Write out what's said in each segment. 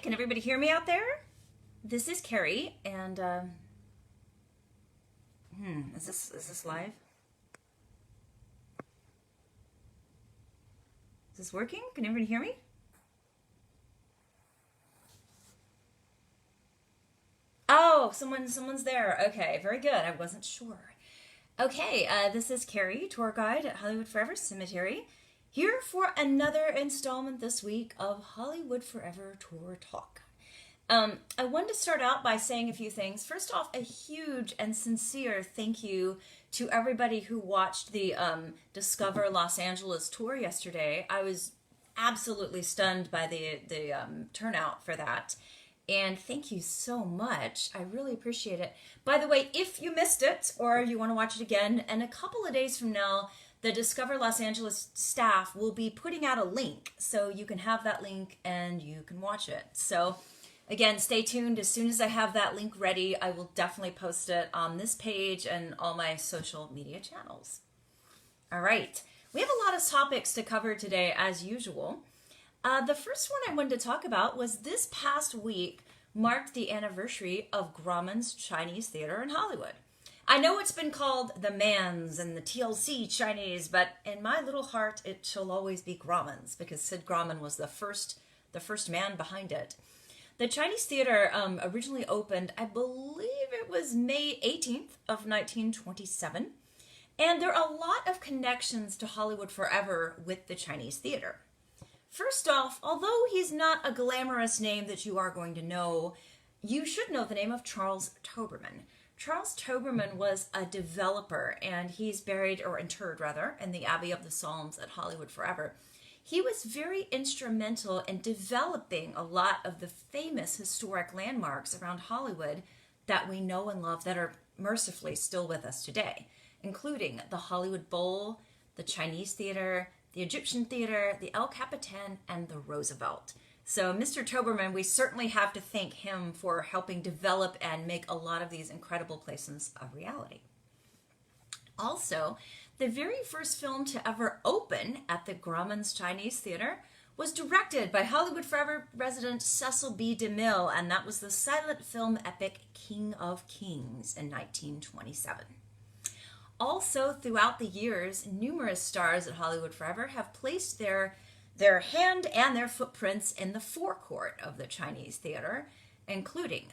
can everybody hear me out there? This is Karie, and is this live? Is this working? Can everybody hear me? Oh, someone's there. Okay, very good. I wasn't sure. Okay, this is Karie, tour guide at Hollywood Forever Cemetery, here for another installment this week of Hollywood Forever Tour Talk. I wanted to start out by saying a few things. First off, a huge and sincere thank you to everybody who watched the Discover Los Angeles tour yesterday. I was absolutely stunned by the turnout for that. And thank you so much. I really appreciate it. By the way, if you missed it or you want to watch it again, and a couple of days from now, the Discover Los Angeles staff will be putting out a link. So you can have that link and you can watch it. So again, stay tuned. As soon as I have that link ready, I will definitely post it on this page and all my social media channels. All right. We have a lot of topics to cover today, as usual. The first one I wanted to talk about was this past week marked the anniversary of Grauman's Chinese Theater in Hollywood. I know it's been called the Mann's and the TLC Chinese, but in my little heart, it shall always be Grauman's because Sid Grauman was the first man behind it. The Chinese Theater originally opened, I believe it was May 18th of 1927. And there are a lot of connections to Hollywood Forever with the Chinese Theater. First off, although he's not a glamorous name that you are going to know, you should know the name of Charles Toberman. Charles Toberman was a developer, and he's buried, or interred rather, in the Abbey of the Psalms at Hollywood Forever. He was very instrumental in developing a lot of the famous historic landmarks around Hollywood that we know and love that are mercifully still with us today, including the Hollywood Bowl, the Chinese Theater, the Egyptian Theater, the El Capitan, and the Roosevelt. So Mr. Toberman, we certainly have to thank him for helping develop and make a lot of these incredible places a reality. Also, the very first film to ever open at the Grauman's Chinese Theater was directed by Hollywood Forever resident Cecil B. DeMille, and that was the silent film epic King of Kings in 1927. Also, throughout the years, numerous stars at Hollywood Forever have placed their hand and their footprints in the forecourt of the Chinese Theater, including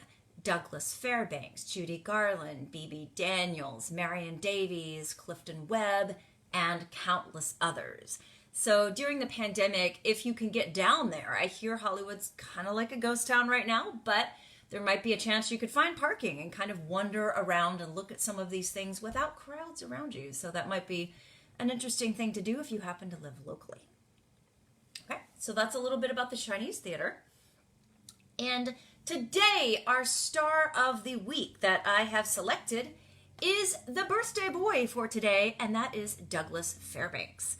Douglas Fairbanks, Judy Garland, B.B. Daniels, Marion Davies, Clifton Webb, and countless others. So during the pandemic, if you can get down there, I hear Hollywood's kind of like a ghost town right now, but there might be a chance you could find parking and kind of wander around and look at some of these things without crowds around you. So that might be an interesting thing to do if you happen to live locally. Okay, so that's a little bit about the Chinese Theater. And today, our star of the week that I have selected is the birthday boy for today, and that is Douglas Fairbanks.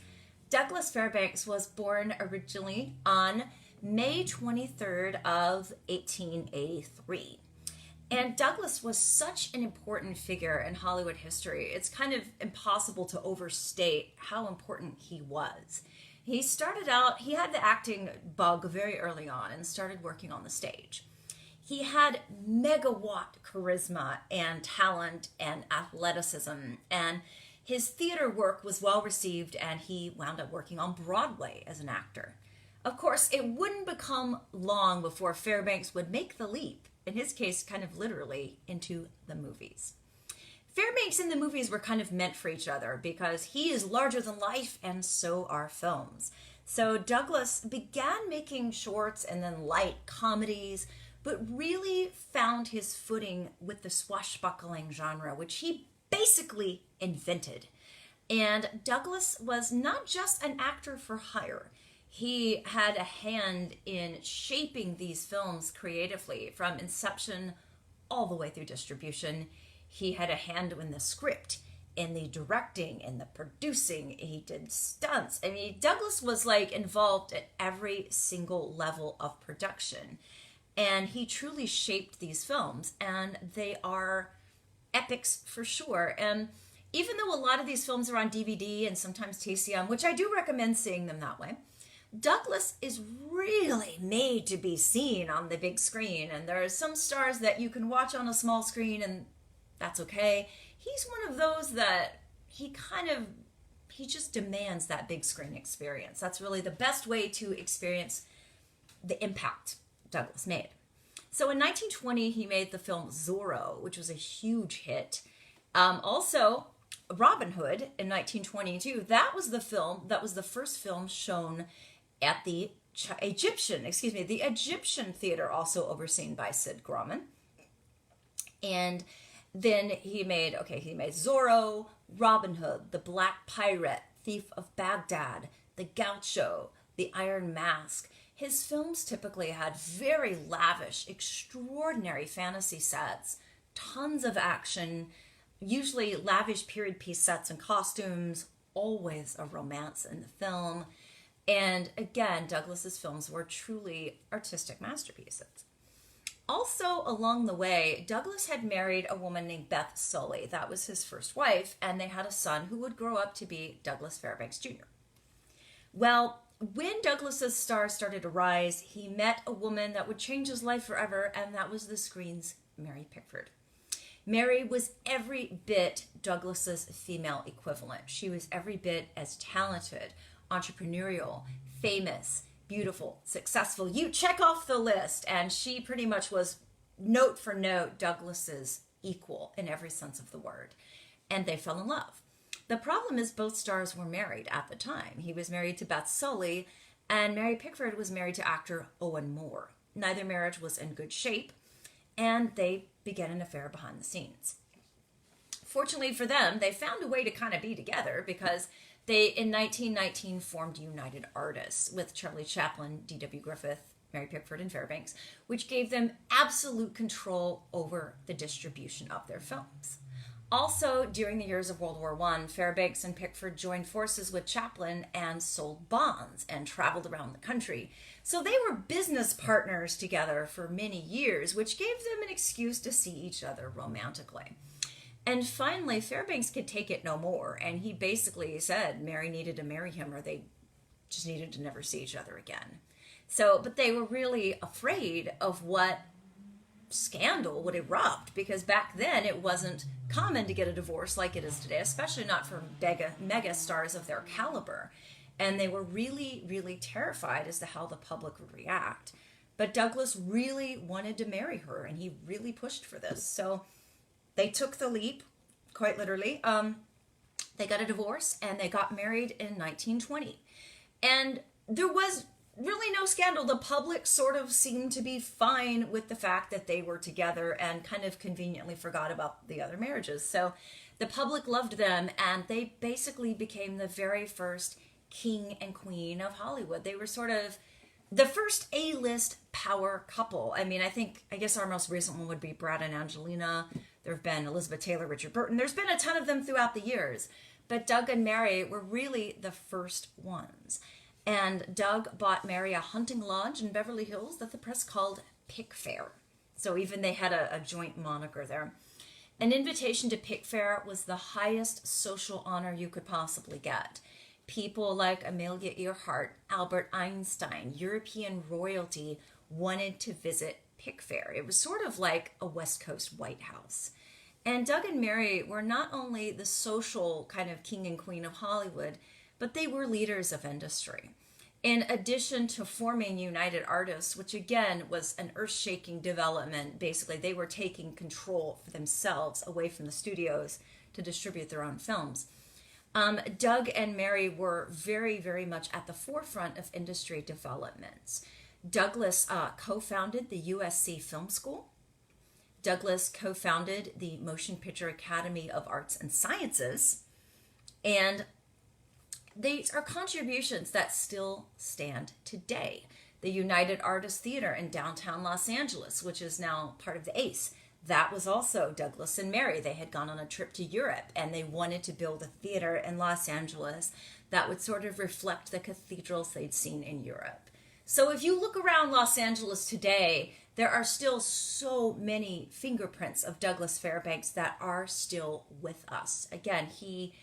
Douglas Fairbanks was born originally on May 23rd of 1883. And Douglas was such an important figure in Hollywood history. It's kind of impossible to overstate how important he was. He started out, he had the acting bug very early on and started working on the stage. He had megawatt charisma and talent and athleticism, and his theater work was well received, and he wound up working on Broadway as an actor. Of course, it wouldn't become long before Fairbanks would make the leap, in his case, kind of literally, into the movies. Fairbanks and the movies were kind of meant for each other because he is larger than life and so are films. So Douglas began making shorts and then light comedies, but really found his footing with the swashbuckling genre, which he basically invented. And Douglas was not just an actor for hire. He had a hand in shaping these films creatively from inception all the way through distribution. He had a hand in the script, in the directing, in the producing. He did stunts. I mean, Douglas was like involved at every single level of production. And he truly shaped these films, and they are epics for sure. And even though a lot of these films are on DVD and sometimes TCM, which I do recommend seeing them that way, Douglas is really made to be seen on the big screen, and there are some stars that you can watch on a small screen, and that's okay. He's one of those that he just demands that big screen experience. That's really the best way to experience the impact Douglas made. So in 1920, he made the film Zorro, which was a huge hit. Also, Robin Hood in 1922. That was the first film shown at the Egyptian Theater, also overseen by Sid Grauman. And then he made Zorro, Robin Hood, The Black Pirate, Thief of Baghdad, The Gaucho, The Iron Mask. His films typically had very lavish, extraordinary fantasy sets, tons of action, usually lavish period piece sets and costumes, always a romance in the film. And again, Douglas's films were truly artistic masterpieces. Also, along the way, Douglas had married a woman named Beth Sully. That was his first wife, and they had a son who would grow up to be Douglas Fairbanks Jr. Well, when Douglas's star started to rise, he met a woman that would change his life forever, and that was the screen's Mary Pickford. Mary was every bit Douglas's female equivalent. She was every bit as talented, entrepreneurial, famous, beautiful, successful. You check off the list, and she pretty much was, note for note, Douglas's equal in every sense of the word. And they fell in love. The problem is both stars were married at the time. He was married to Beth Sully, and Mary Pickford was married to actor Owen Moore. Neither marriage was in good shape, and they began an affair behind the scenes. Fortunately for them, they found a way to kind of be together, because they, in 1919, formed United Artists with Charlie Chaplin, D.W. Griffith, Mary Pickford, and Fairbanks, which gave them absolute control over the distribution of their films. Also, during the years of World War I, Fairbanks and Pickford joined forces with Chaplin and sold bonds and traveled around the country. So they were business partners together for many years, which gave them an excuse to see each other romantically. And finally, Fairbanks could take it no more, and he basically said Mary needed to marry him, or they just needed to never see each other again. So, but they were really afraid of what scandal would erupt, because back then it wasn't common to get a divorce like it is today, especially not for mega stars of their caliber. And they were really, really terrified as to how the public would react. But Douglas really wanted to marry her, and he really pushed for this. So they took the leap, quite literally. They got a divorce, and they got married in 1920. And there was really no scandal. The public sort of seemed to be fine with the fact that they were together and kind of conveniently forgot about the other marriages. So the public loved them, and they basically became the very first king and queen of Hollywood. They were sort of the first A-list power couple. I mean, I guess our most recent one would be Brad and Angelina. There have been Elizabeth Taylor, Richard Burton. There's been a ton of them throughout the years. But Doug and Mary were really the first ones. And Doug bought Mary a hunting lodge in Beverly Hills that the press called Pickfair. So even they had a joint moniker there. An invitation to Pickfair was the highest social honor you could possibly get. People like Amelia Earhart, Albert Einstein, European royalty wanted to visit Pickfair. It was sort of like a West Coast White House. And Doug and Mary were not only the social kind of king and queen of Hollywood, but they were leaders of industry. In addition to forming United Artists, which again was an earth-shaking development, basically they were taking control for themselves away from the studios to distribute their own films. Doug and Mary were very, very much at the forefront of industry developments. Douglas co-founded the USC Film School. Douglas co-founded the Motion Picture Academy of Arts and Sciences. And these are contributions that still stand today. The United Artists Theater in downtown Los Angeles, which is now part of the ACE, that was also Douglas and Mary. They had gone on a trip to Europe, and they wanted to build a theater in Los Angeles that would sort of reflect the cathedrals they'd seen in Europe. So if you look around Los Angeles today, there are still so many fingerprints of Douglas Fairbanks that are still with us. Again, he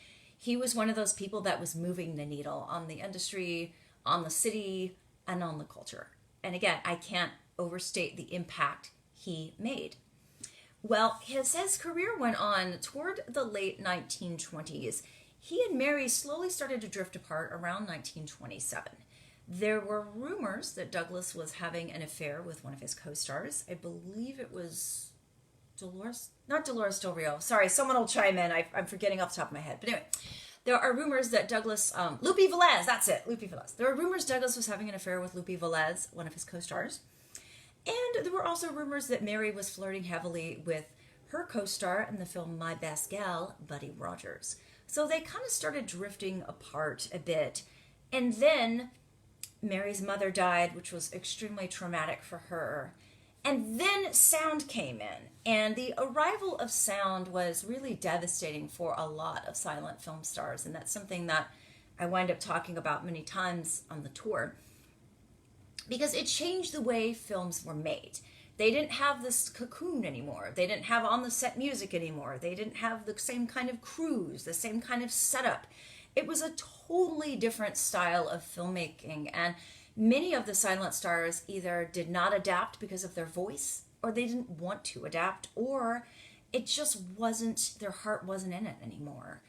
was one of those people that was moving the needle on the industry on the city and on the culture. And again, I can't overstate the impact he made. Well, his career went on toward the late 1920s. He and Mary slowly started to drift apart around 1927. There were rumors that Douglas was having an affair with one of his co-stars. I believe it was not Dolores Del Rio. Sorry, someone will chime in. I'm forgetting off the top of my head. But anyway, there are rumors that Douglas, Lupe Velez, that's it, Lupe Velez. There are rumors Douglas was having an affair with Lupe Velez, one of his co-stars. And there were also rumors that Mary was flirting heavily with her co-star in the film My Best Gal, Buddy Rogers. So they kind of started drifting apart a bit. And then Mary's mother died, which was extremely traumatic for her. And then sound came in. And the arrival of sound was really devastating for a lot of silent film stars. And that's something that I wind up talking about many times on the tour, because it changed the way films were made. They didn't have this cocoon anymore. They didn't have on-the-set music anymore. They didn't have the same kind of crews, the same kind of setup. It was a totally different style of filmmaking, and many of the silent stars either did not adapt because of their voice, or they didn't want to adapt, or it just wasn't, their heart wasn't in it anymore.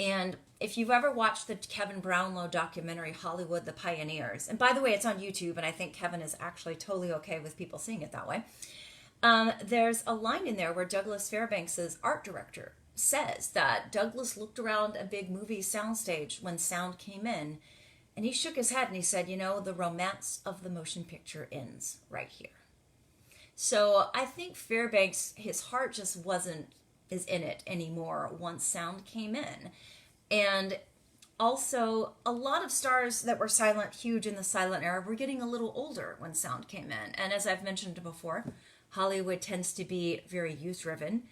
And if you've ever watched the Kevin Brownlow documentary, Hollywood, The Pioneers, and by the way, it's on YouTube, and I think Kevin is actually totally okay with people seeing it that way. There's a line in there where Douglas Fairbanks' art director says that Douglas looked around a big movie soundstage when sound came in, and he shook his head and he said, you know, the romance of the motion picture ends right here. So I think Fairbanks, his heart just wasn't is in it anymore once sound came in. And also, a lot of stars that were silent, huge in the silent era, were getting a little older when sound came in. And as I've mentioned before, Hollywood tends to be very youth-driven.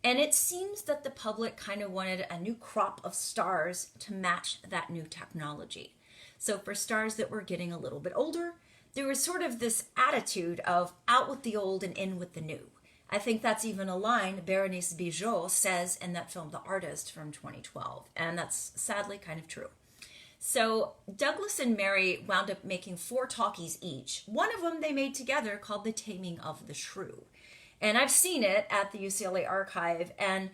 And it seems that the public kind of wanted a new crop of stars to match that new technology. So for stars that were getting a little bit older, there was sort of this attitude of out with the old and in with the new. I think that's even a line Berenice Bejo says in that film, The Artist, from 2012. And that's sadly kind of true. So Douglas and Mary wound up making 4 talkies each. One of them they made together called The Taming of the Shrew. And I've seen it at the UCLA Archive. And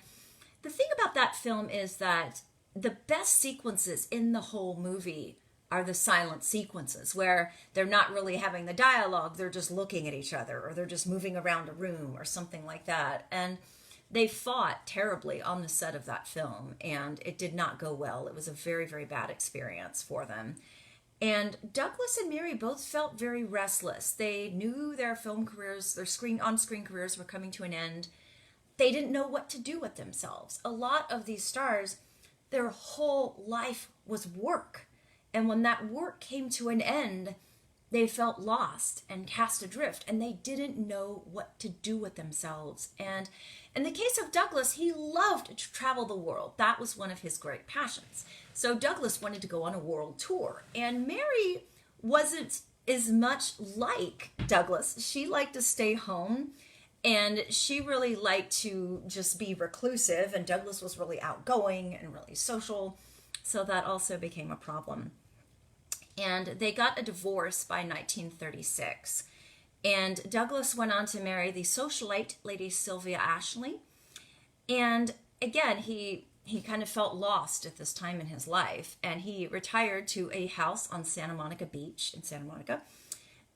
the thing about that film is that the best sequences in the whole movie are the silent sequences where they're not really having the dialogue, they're just looking at each other, or they're just moving around a room or something like that. And they fought terribly on the set of that film, and it did not go well. It was a very, very bad experience for them. And Douglas and Mary both felt very restless. They knew their film careers, their on-screen careers were coming to an end. They didn't know what to do with themselves. A lot of these stars, their whole life was work. And when that work came to an end, they felt lost and cast adrift, and they didn't know what to do with themselves. And in the case of Douglas, he loved to travel the world. That was one of his great passions. So Douglas wanted to go on a world tour, and Mary wasn't as much like Douglas. She liked to stay home, and she really liked to just be reclusive, and Douglas was really outgoing and really social, so that also became a problem. And they got a divorce by 1936. And Douglas went on to marry the socialite, Lady Sylvia Ashley. And again, he kind of felt lost at this time in his life. And he retired to a house on Santa Monica Beach in Santa Monica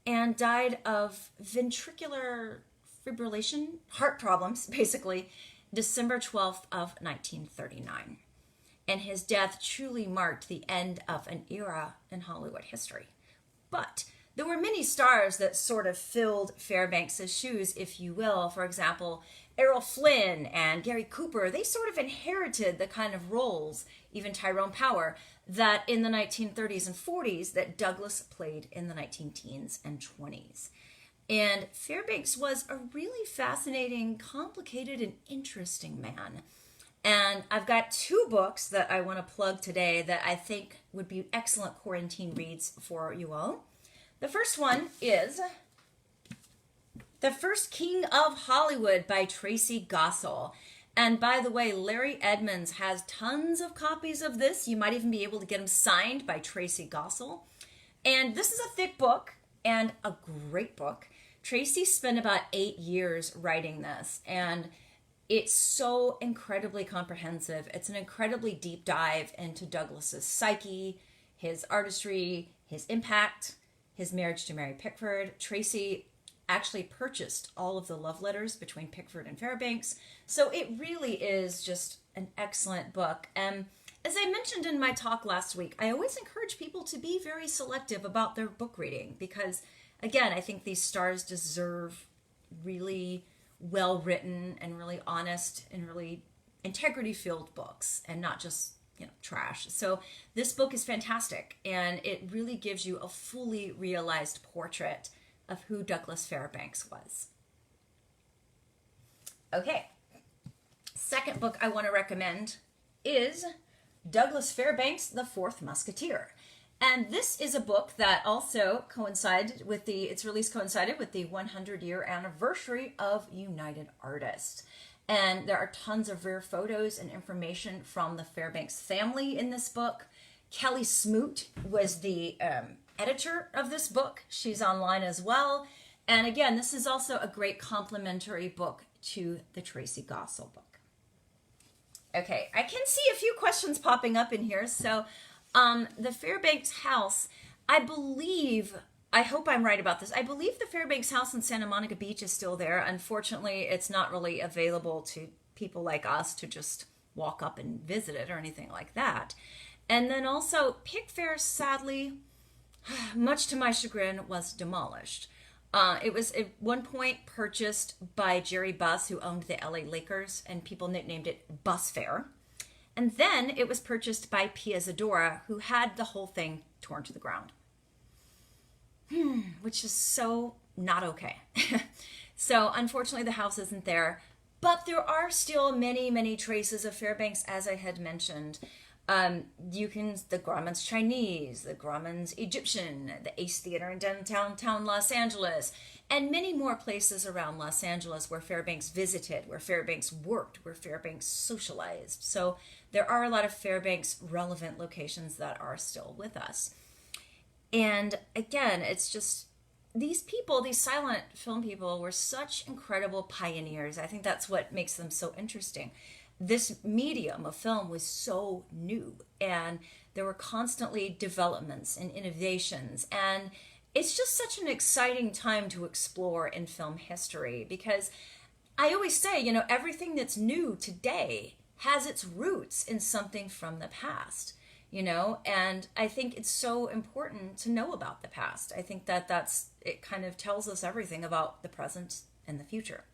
and died of ventricular fibrillation, heart problems, basically, December 12th of 1939. And his death truly marked the end of an era in Hollywood history. But there were many stars that sort of filled Fairbanks' shoes, if you will. For example, Errol Flynn and Gary Cooper, they sort of inherited the kind of roles, even Tyrone Power, that in the 1930s and 40s that Douglas played in the 19-teens and 20s. And Fairbanks was a really fascinating, complicated, and interesting man. And I've got 2 books that I want to plug today that I think would be excellent quarantine reads for you all. The first one is The First King of Hollywood by Tracy Gossel. And by the way, Larry Edmonds has tons of copies of this. You might even be able to get them signed by Tracy Gossel. And this is a thick book and a great book. Tracy spent about 8 years writing this, and it's so incredibly comprehensive. It's an incredibly deep dive into Douglas's psyche, his artistry, his impact, his marriage to Mary Pickford. Tracy actually purchased all of the love letters between Pickford and Fairbanks. So it really is just an excellent book. And as I mentioned in my talk last week, I always encourage people to be very selective about their book reading because, again, I think these stars deserve really well-written and really honest and really integrity-filled books and not just, trash. So this book is fantastic, and it really gives you a fully realized portrait of who Douglas Fairbanks was. Okay, second book I want to recommend is Douglas Fairbanks, The Fourth Musketeer. And this is a book that also coincided with its release coincided with the 100-year anniversary of United Artists. And there are tons of rare photos and information from the Fairbanks family in this book. Kelly Smoot was the editor of this book. She's online as well. And again, this is also a great complementary book to the Tracy Gossel book. Okay, I can see a few questions popping up in here. So the Fairbanks house, I hope I'm right about this. I believe the Fairbanks house in Santa Monica Beach is still there. Unfortunately, it's not really available to people like us to just walk up and visit it or anything like that. And then also, Pickfair, sadly, much to my chagrin, was demolished. It was at one point purchased by Jerry Buss, who owned the LA Lakers, and people nicknamed it Bus Fair. And then it was purchased by Pia Zadora, who had the whole thing torn to the ground. Which is so not okay. So unfortunately the house isn't there, but there are still many, many traces of Fairbanks, as I had mentioned. The Grauman's Chinese, the Grauman's Egyptian, the Ace Theater in downtown Los Angeles, and many more places around Los Angeles where Fairbanks visited, where Fairbanks worked, where Fairbanks socialized. So there are a lot of Fairbanks relevant locations that are still with us. And again, it's just these people, these silent film people, were such incredible pioneers. I think that's what makes them so interesting. This medium of film was so new, and there were constantly developments and innovations. And it's just such an exciting time to explore in film history because I always say, everything that's new today has its roots in something from the past. And I think it's so important to know about the past. I think it kind of tells us everything about the present and the future.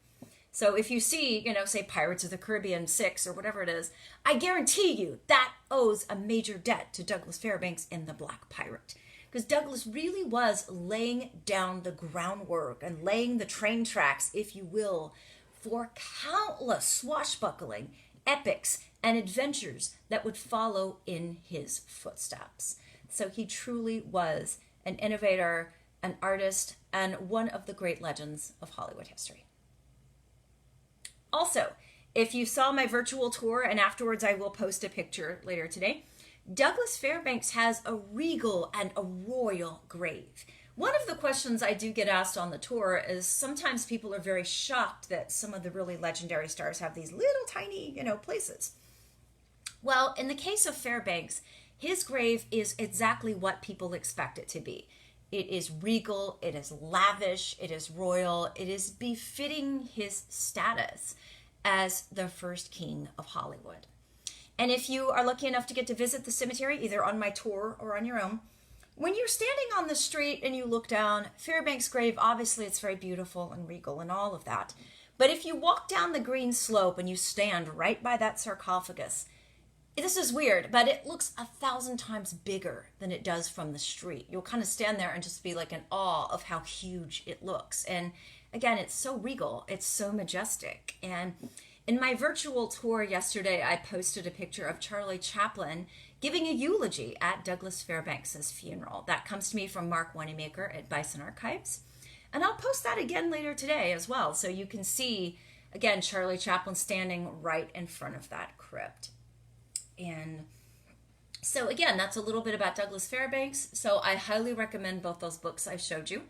So if you see, say Pirates of the Caribbean 6 or whatever it is, I guarantee you that owes a major debt to Douglas Fairbanks in The Black Pirate. Because Douglas really was laying down the groundwork and laying the train tracks, if you will, for countless swashbuckling epics and adventures that would follow in his footsteps. So he truly was an innovator, an artist, and one of the great legends of Hollywood history. Also, if you saw my virtual tour, and afterwards I will post a picture later today, Douglas Fairbanks has a regal and a royal grave. One of the questions I do get asked on the tour is sometimes people are very shocked that some of the really legendary stars have these little tiny, places. Well, in the case of Fairbanks, his grave is exactly what people expect it to be. It is regal, it is lavish, it is royal, it is befitting his status as the first king of Hollywood. And if you are lucky enough to get to visit the cemetery, either on my tour or on your own, when you're standing on the street and you look down, Fairbanks' grave, obviously it's very beautiful and regal and all of that. But if you walk down the green slope and you stand right by that sarcophagus, this is weird, but it looks 1,000 times bigger than it does from the street. You'll kind of stand there and just be like in awe of how huge it looks. And again, it's so regal, it's so majestic. And in my virtual tour yesterday, I posted a picture of Charlie Chaplin giving a eulogy at Douglas Fairbanks' funeral. That comes to me from Mark Wanamaker at Bison Archives. And I'll post that again later today as well, so you can see, again, Charlie Chaplin standing right in front of that crypt. And So again, that's a little bit about Douglas Fairbanks. So I highly recommend both those books I showed you.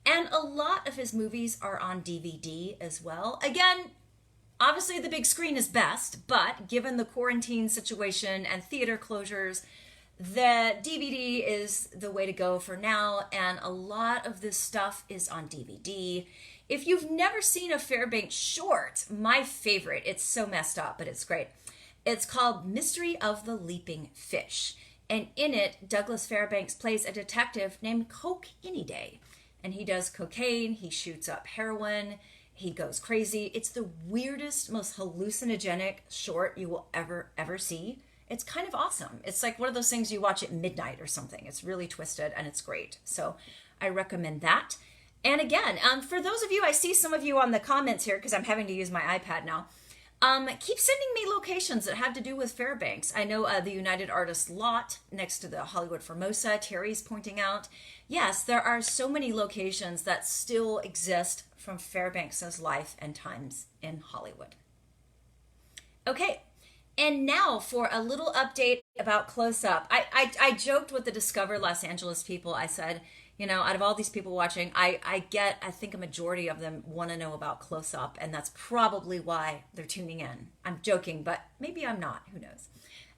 And a lot of his movies are on DVD as well. Again, obviously the big screen is best, but given the quarantine situation and theater closures, the DVD is the way to go for now, and a lot of this stuff is on DVD. If you've never seen a Fairbanks short, my favorite, it's so messed up, but it's great. It's called Mystery of the Leaping Fish. And in it, Douglas Fairbanks plays a detective named Coke Any Day. And he does cocaine, he shoots up heroin, he goes crazy. It's the weirdest, most hallucinogenic short you will ever see. It's kind of awesome. It's like one of those things you watch at midnight or something. It's really twisted and it's great. So I recommend that. And again, for those of you, I see some of you on the comments here because I'm having to use my iPad now. Keep sending me locations that have to do with Fairbanks. I know the United Artists lot next to the Hollywood Formosa, Terry's pointing out. Yes, there are so many locations that still exist from Fairbanks's life and times in Hollywood. Okay, and now for a little update about Close Up. I joked with the Discover Los Angeles people. I said, you know, out of all these people watching, I think a majority of them want to know about Close Up, and that's probably why they're tuning in. I'm joking, but maybe I'm not. Who knows?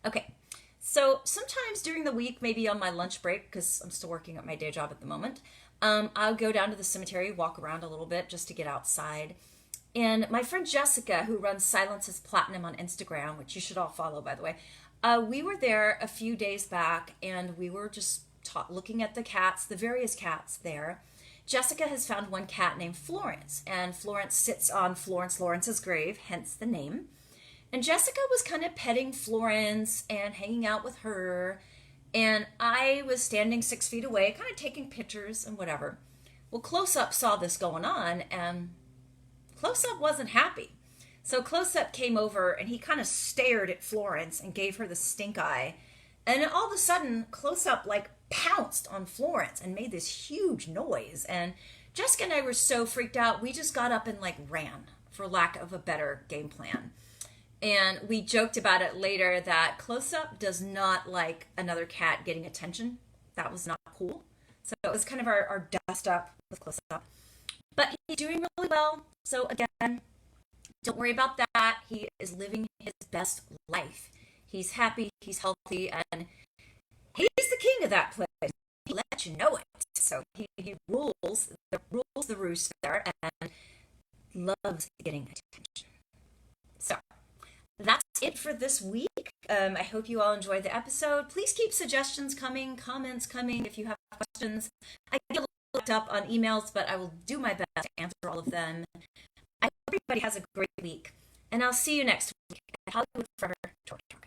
Okay, so sometimes during the week, maybe on my lunch break, because I'm still working at my day job at the moment, I'll go down to the cemetery, walk around a little bit just to get outside. And my friend Jessica, who runs Silence is Platinum on Instagram, which you should all follow, by the way, we were there a few days back, and we were just looking at the cats, the various cats there. Jessica has found one cat named Florence, and Florence sits on Florence Lawrence's grave, hence the name. And Jessica was kind of petting Florence and hanging out with her, and I was standing 6 feet away, kind of taking pictures and whatever. Well, Close Up saw this going on, and Close Up wasn't happy. So Close Up came over, and he kind of stared at Florence and gave her the stink eye. And all of a sudden, Close Up like pounced on Florence and made this huge noise. And Jessica and I were so freaked out, we just got up and like ran, for lack of a better game plan. And we joked about it later that Close Up does not like another cat getting attention. That was not cool. So it was kind of our dust up with Close Up. But he's doing really well. So again, don't worry about that. He is living his best life. He's happy, he's healthy, and he's the king of that place. He lets you know it. So he rules the roost there and loves getting attention. So that's it for this week. I hope you all enjoyed the episode. Please keep suggestions coming, comments coming if you have questions. I get a little looked up on emails, but I will do my best to answer all of them. I hope everybody has a great week, and I'll see you next week at Hollywood Forever Tour Talk.